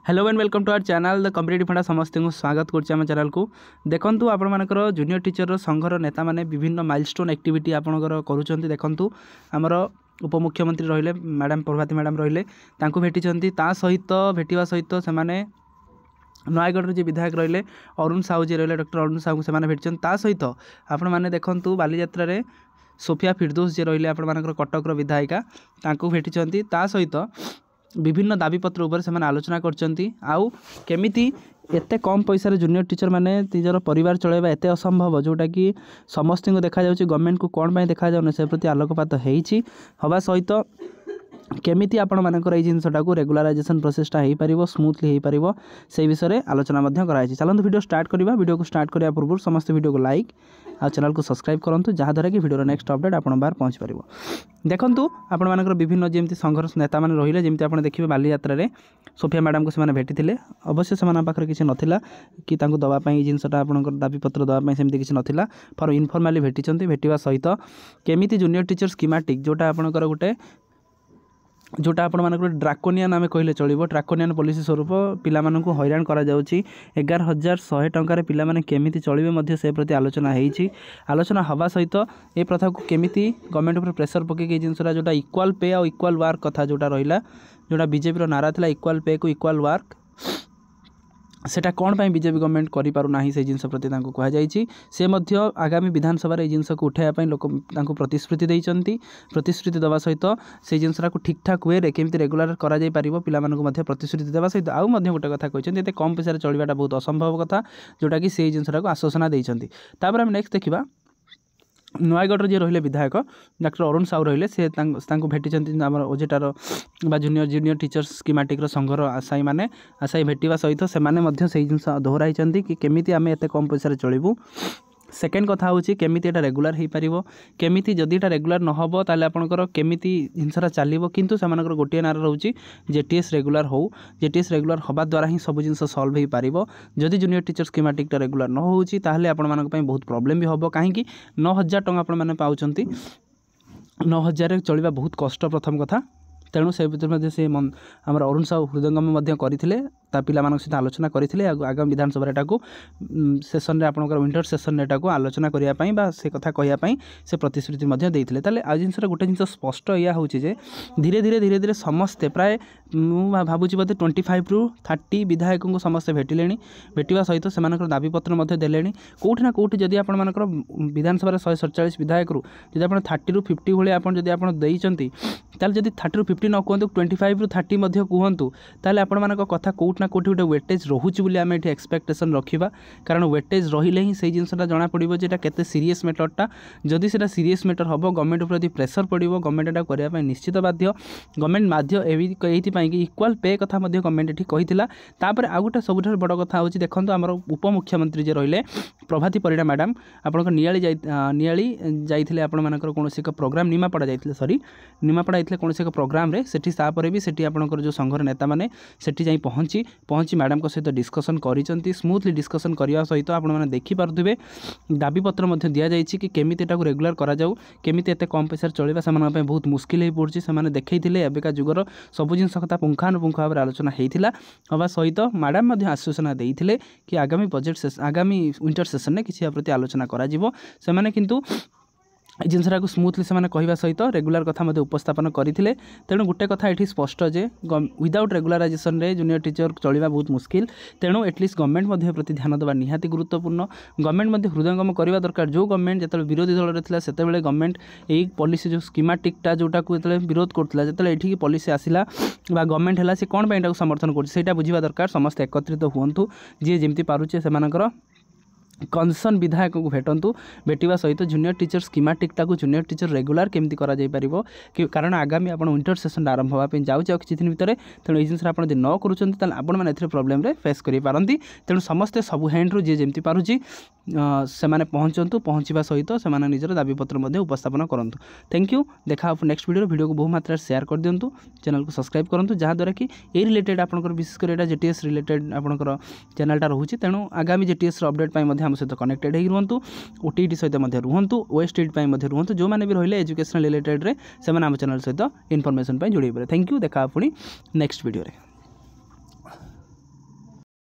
Hello and welcome to our channel the competitive funda समस्त को स्वागत करुँचे चैनल को देखूँ आपर जूनियर टीचर संघर नेता मैंने विभिन्न माइलस्टोन एक्टिविटी आपंकर करुँच देखूँ आमर उपमुख्यमंत्री रहिले मैडम प्रभाती मैडम रहिले भेटी सहित भेटा सहित से नयगढ़ जी विधायक रहिले अरुण साहू जी रहिले डॉक्टर अरुण साहू से भेटी सहित आपण मैंने देखूँ बालीजात्रा रे सोफिया फिरदौस जी रहिले आपर कटक विधायिका भेटी सहित विभिन्न दाबीपत्र उपर से आलोचना करउ केमिति एते कम पैसा जूनियर टीचर माने निजर परिवार चलाइबा एते असंभव जोटा कि समस्त को देखा जाउछि गवर्नमेंट को कौन पाई देखा जाउन से प्रति आलोकपात हेइछि हवा सहित केमिति आपण मानकर एई जिनसटा को रेगुलराइजेशन प्रोसेसटा हेइ परिबो स्मूथली हेइ परिबो से विषय रे आलोचना मध्य कराइछि। चलंतु वीडियो स्टार्ट करिबा। वीडियो को स्टार्ट करिया पूर्व समस्त वीडियो को लाइक आ चैनल को सब्सक्राइब करंतु जहाँ द्वारा कि वीडियो नेक्स्ट अपडेट आपण बार पहुँच पारिबो। देखंतु आपण मानकर विभिन्न जेमती संघर्ष नेता माने रहिले जेमती आपण देखिबे बालीयात्रा रे सोफिया मैडम को से भेटिथिले अवश्य से पाखरे किछि नथिला कि तांको दवा पई जिनसटा आपनकर दाबी पत्र दवा पई सेमती किछि नथिला फॉर इनफॉर्मली भेटिचंती भेटिवा सहित केमिति जूनियर टीचर स्कीमेटिक जोटा आपनकर गुटे जोटा आपण मानक ड्राकोनियन आम कहले चलो ड्राकोनियन पॉलिसी स्वरूप पिलामानंकु हैरान करा जाउछि 11,100 टंकार पिला माने केमिति चलिबे मध्य से प्रति आलोचना हेइछि। आलोचना हवा सहित ए प्रथा को केमिति गवर्नमेंट ऊपर प्रेशर पके जिनसरा जोटा इक्वल पे और इक्वल वर्क कथा जोटा रहिला जोटा बीजेपी रो नारा थिला इक्वल पे को इक्वल वर्क सेटा कौन पाई बीजेपी गवर्नमेंट करि पारु नाही से जिनस प्रति तांको कहा जाइछि। से मध्य आगामी विधानसभा रे जिनस को उठाया पाई लोक तांको प्रतिश्रुति दैचंती प्रतिश्रुति दवा सहित से जिनसरा को ठीक ठाक वे रे केमिति रेगुलर करा जाय परिबो पिला मानको मध्य प्रतिश्रुति देवा सहित आउ मध्य गोटे कथा कहचंती एते कम पैसा रे चलिबाटा बहुत असंभव कथा जोटा कि से जिनसरा को आश्वासन दैचंती। तापर हम नेक्स्ट देखिबा नयगढ़ जी रहिले विधायक डॉक्टर अरुण साहू रहिले से भेटी ओजेटार जूनियर टीचर्स स्कीमेटिक संघर आशायी माने आशायी भेटिवा सहित से जिनस दोहराई कि केमिति आमे एते कम पैसा चलू। सेकेंड कथा होची केमिति एटा रेगुलर हो पारिबो केमिति जदि एटा रेगुलर न होबो ताले आपनकर केमिति जिनसरा चलिबो किंतु सेमानकर गोटे नारा रहउची जेटीएस रेगुलर हो जेटीएस रेगुलर होबा द्वारा ही सब जिनस सॉल्व हो पारिबो। जदि जूनियर टीचर स्कीमेटिकटा रेगुलर न होउची ताले आपण मानक पई बहुत प्रॉब्लम भी होबो काहेकि 9,000 टंका आपण माने पाउचंती 9,000 रे चलिबा बहुत कष्ट प्रथम कथा तेणु से भितर से आम अरुण साहू हृदयंगम करते पिला सहित आलोचना करते आगामी विधानसभा एटा को सेसन रे आपनकर विंटर सेसन एटा को आलोचना करने से कथा कहवाई से प्रतिश्रुति देते आज जिनस गोटे जिन स्पष्ट या हूँ जे धीरे धीरे समस्ते प्राय भावुँ बोधे 25 ରୁ 30 विधायक को समस्ते भेटिले भेटा सहित से दाबीपत्र देले कौटि ना कौटि जदि आपर विधानसभा 147 विधायक रू जब आप 30 ରୁ 50 भाई आपड़ी ताल जब 30 ରୁ 50 न कहतु 25 ରୁ 30 कहतु ताल आपण कथा कौट ना कौटि गोटे वेटेज रोचे बोली आम ये एक्सपेक्टेशन रखा कारण वेटेज रहिले ही से जिनसा जना पड़ो जे केते सीरीयस मैटरटा जदि से सीरीयस मैटर हम गवर्नमेंट उपर प्रेशर पड़ो गवर्नमेंट एटा करने निश्चित बाध्य गवर्नमेंट बाध्य ये इक्वल पे कथा गवर्नमेंट ये कही तापर आउ गोटे सब बड़ कथा हूँ देखो आम उपमुख्यमंत्री जे रहिले प्रभाती परिडा मैडम आप नियाली जाइए आपर कौन एक प्रोग्राम निमापड़ा जाइए सॉरी निमापड़ा जाइए कौन एक प्रोग्राम रे सेठी तापर भी सेठी आपनकर जो संघर नेता माने सेठी जाई पहुँची मैडम को सहित डिस्कसन करिसंती स्मूथली डिस्कसन करने सहित आपण मैंने देखिपे दाबीपत्र दि जाइए कि केमिति एटा को रेगुलर करा जाऊ केमिति एते कम पैसा चलवा से बहुत मुस्किल हो पड़ी से देखते एबिका जुगर सब जिन कथा पुंखानुपुंख भाव आलोचना होता हवा सहित मैडम आश्वासन देते कि आगामी बजेट आगामी विंटर सेसन में किसी प्रति आलोचना करा से किंतु जिनसरा को स्मूथली से कहवा सहित रेगुलर कथा उपस्थापन करते तेणु गोटे कथा ये स्पष्ट जे विदाउट रेगुलराइजेशन रे जूनियर टीचर चलवा बहुत मुस्किल तेणु एटलिस्ट गवर्नमेंट प्रति ध्यान देवा निहाती गुरुत्वपूर्ण गवर्नमेंट हृदयंगम करवा दरकार जो गवर्नमेंट जो विरोधी दल में से गवर्नमेंट यही पॉलिसी जो स्कीमेटिकटा जोटा को विरोध करता जो ये पॉलिसी आसला गवर्नमेंट है सी कौन पर समर्थन कर बुझा दरकार समस्त एकत्रित हूँ जी जमी पारुचे से कंसर्न विधायक को भेटंतु भेटिवा सहित जूनियर टीचर स्कीमेटिकटा को जूनियर टीचर रेगुलर केमती करा जाय परिबो कि कारण आगामी आपण विंटर सेशन आरंभ होगा जाऊँ किसी दिन भितर तेणु ये जिन आप न करुँच मैंने ए प्रोब्लेम फेस करें तेणु समस्ते सबू हैंड रू जी जमी पारुची से पहुँचतु पहुँचा सहित से निजर दाबीपत्र उपस्थापन करूँ। थैंक यू देखा नेक्स्ट वीडियो को बहु मात्रा शेयर कर दिंतु चैनल को सब्सक्राइब करूँ जहाँद्वारा कि ये रिलेटेड आपंकर विशेषकर जेटीएस रिलेटेड आपंकर चैनलटा रोचे तेणु आगामी जेटीएस अपडेट आम सहित कनेक्टेड हो रुहतु ओटीटी सहित रुहतु ओएसटीटी रुहतु जो मैंने भी रहिले एजुकेशनल रिलेटेड से आम चैनल सहित इनफॉरमेशन जोड़े। थैंक यू देखा पुणी नेक्स्ट वीडियो रे।